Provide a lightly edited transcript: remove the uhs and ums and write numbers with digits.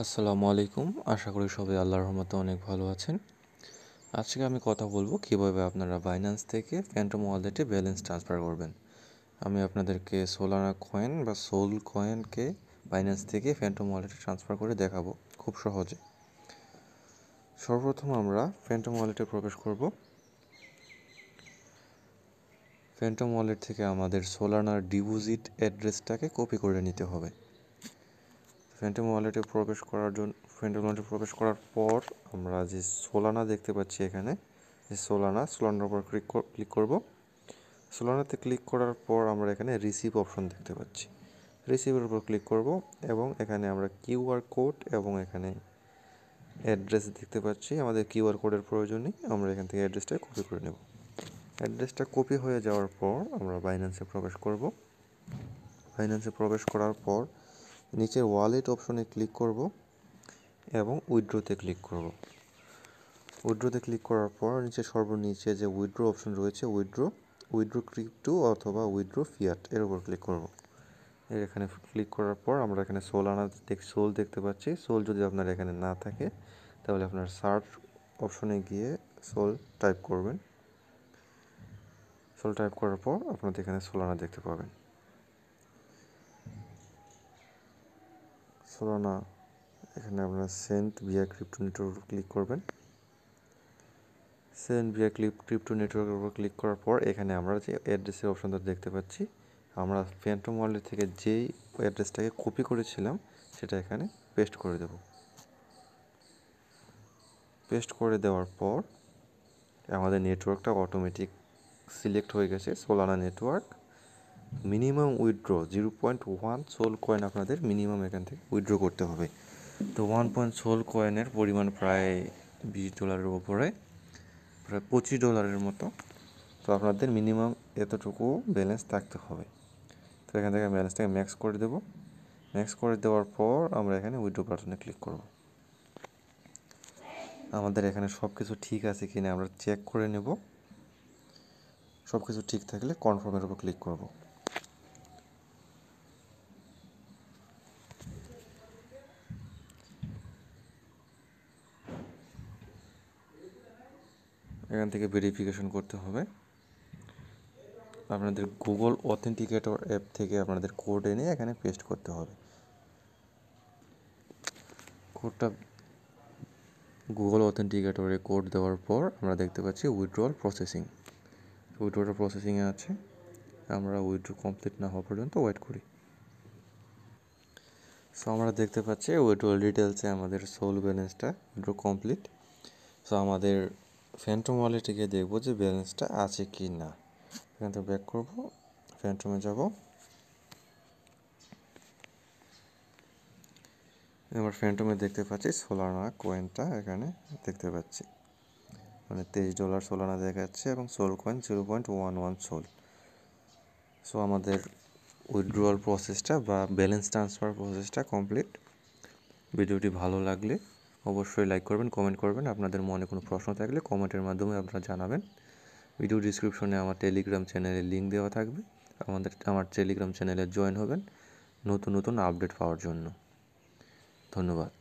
আসসালামু আলাইকুম। আশা করি সবাই আল্লাহর রহমতে অনেক ভালো আছেন। আজকে আমি কথা বলবো কিভাবে আপনারা বাইন্যান্স থেকে ফ্যান্টম ওয়ালেটে ব্যালেন্স ট্রান্সফার করবেন। আমি আপনাদেরকে সোলানা কয়েন বা সোল কয়েনকে বাইন্যান্স থেকে ফ্যান্টম ওয়ালেটে ট্রান্সফার করে দেখাবো খুব সহজে। সর্বপ্রথম আমরা ফ্যান্টম ওয়ালেটে প্রবেশ করব। ফ্যান্টম ওয়ালেট থেকে আমাদের সোলানার ডিপোজিট অ্যাড্রেসটাকে কপি করে নিতে হবে। ফ্যান্টম ওয়ালেটে প্রবেশ করার পর আমরা যে সোলানা দেখতে পাচ্ছি এখানে, যে সোলানার উপর ক্লিক করব। সোলানাতে ক্লিক করার পর আমরা এখানে রিসিভ অপশন দেখতে পাচ্ছি। রিসিভের উপর ক্লিক করব এবং এখানে আমরা কিউআর কোড এবং এখানে অ্যাড্রেস দেখতে পাচ্ছি। আমাদের কিউআর কোডের প্রয়োজন নেই, আমরা এখান থেকে অ্যাড্রেসটা কপি করে নেব। অ্যাড্রেসটা কপি হয়ে যাওয়ার পর আমরা বাইন্যান্সে প্রবেশ করব। বাইন্যান্সে প্রবেশ করার পর নিচের ওয়ালেট অপশনে ক্লিক করব এবং উইথড্রোতে ক্লিক করব। উইথড্রোতে ক্লিক করার পর সর্বনিচে যে উইথড্রো অপশন রয়েছে, উইথড্রো ক্রিপ্টো অথবা উইথড্রো ফিয়াট এর উপর ক্লিক করব। এখানে ক্লিক করার পর আমরা এখানে সোল দেখতে পাচ্ছি। সোল যদি আপনার এখানে না থাকে তাহলে আপনার সার্চ অপশনে গিয়ে সোল টাইপ করবেন। সোল টাইপ করার পর আপনাদের এখানে সোলানা দেখতে পাবেন। সোলানা এখানে আপনারা send via crypto network click করবেন। সেন্ট ভিয়া ক্রিপ্টো নেটওয়ার্কের উপর ক্লিক করার পর এখানে আমরা যে অ্যাড্রেসের অপশনটা দেখতে পাচ্ছি, আমরা ফ্যান্টম ওয়ালেট থেকে যেই অ্যাড্রেসটাকে কপি করেছিলাম সেটা এখানে পেস্ট করে দেব। পেস্ট করে দেওয়ার পর আমাদের নেটওয়ার্কটা অটোমেটিক সিলেক্ট হয়ে গেছে, Solana network. Minimum withdraw 0.1 SOL coin আপনাদের মিনিমাম এখান থেকে উইথড্র করতে হবে। তো 1 সোল কয়েনের পরিমাণ প্রায় $20 উপরে, প্রায় $25 মতো। তো আপনাদের মিনিমাম এতটুকু ব্যালেন্স থাকতে হবে। তো এখান থেকে ব্যালেন্সটাকে ম্যাক্স করে দেব। ম্যাক্স করে দেওয়ার পর আমরা এখানে উইথড্র বাটনে ক্লিক করব। আমাদের এখানে সব কিছু ঠিক আছে কিনা আমরা চেক করে নেব। সব কিছু ঠিক থাকলে কনফার্মের উপর ক্লিক করব। এখান থেকে ভেরিফিকেশন করতে হবে। আপনাদের গুগল অথেন্টিকেটর অ্যাপ থেকে আপনাদের কোড এনে এখানে পেস্ট করতে হবে। কোডটা গুগল অথেন্টিকেটরে কোড দেওয়ার পর আমরা দেখতে পাচ্ছি উইথড্রয়াল প্রসেসিংয়ে আছে। আমরা উইথড্র কমপ্লিট না হওয়া পর্যন্ত ওয়েট করি। সো আমরা দেখতে পাচ্ছি উইথড্রয়াল ডিটেলসে আমাদের সোল ব্যালেন্সটা উইথড্র কমপ্লিট। সো আমাদের ফ্যান্টম ওয়ালেটে গিয়ে দেখবো যে ব্যালেন্সটা আছে কি না। এখান থেকে ব্যাক করব, ফ্যান্টমে যাব। এবার ফ্যান্টমে দেখতে পাচ্ছি সোলানা কয়েনটা এখানে দেখতে পাচ্ছি, মানে $23 সোলানা দেখাচ্ছে এবং সোল কয়েন 0.11 সোল। সো আমাদের উইথড্রয়াল প্রসেসটা বা ব্যালেন্স ট্রান্সফার প্রসেসটা কমপ্লিট। ভিডিওটি ভালো লাগলে অবশ্যই লাইক করবেন, কমেন্ট করবেন। আপনাদের মনে কোনো প্রশ্ন থাকলে কমেন্টের মাধ্যমে আপনারা জানাবেন। ভিডিও ডিসক্রিপশনে আমার টেলিগ্রাম চ্যানেলের লিঙ্ক দেওয়া থাকবে। আমার টেলিগ্রাম চ্যানেলে জয়েন হবেন নতুন আপডেট পাওয়ার জন্য। ধন্যবাদ।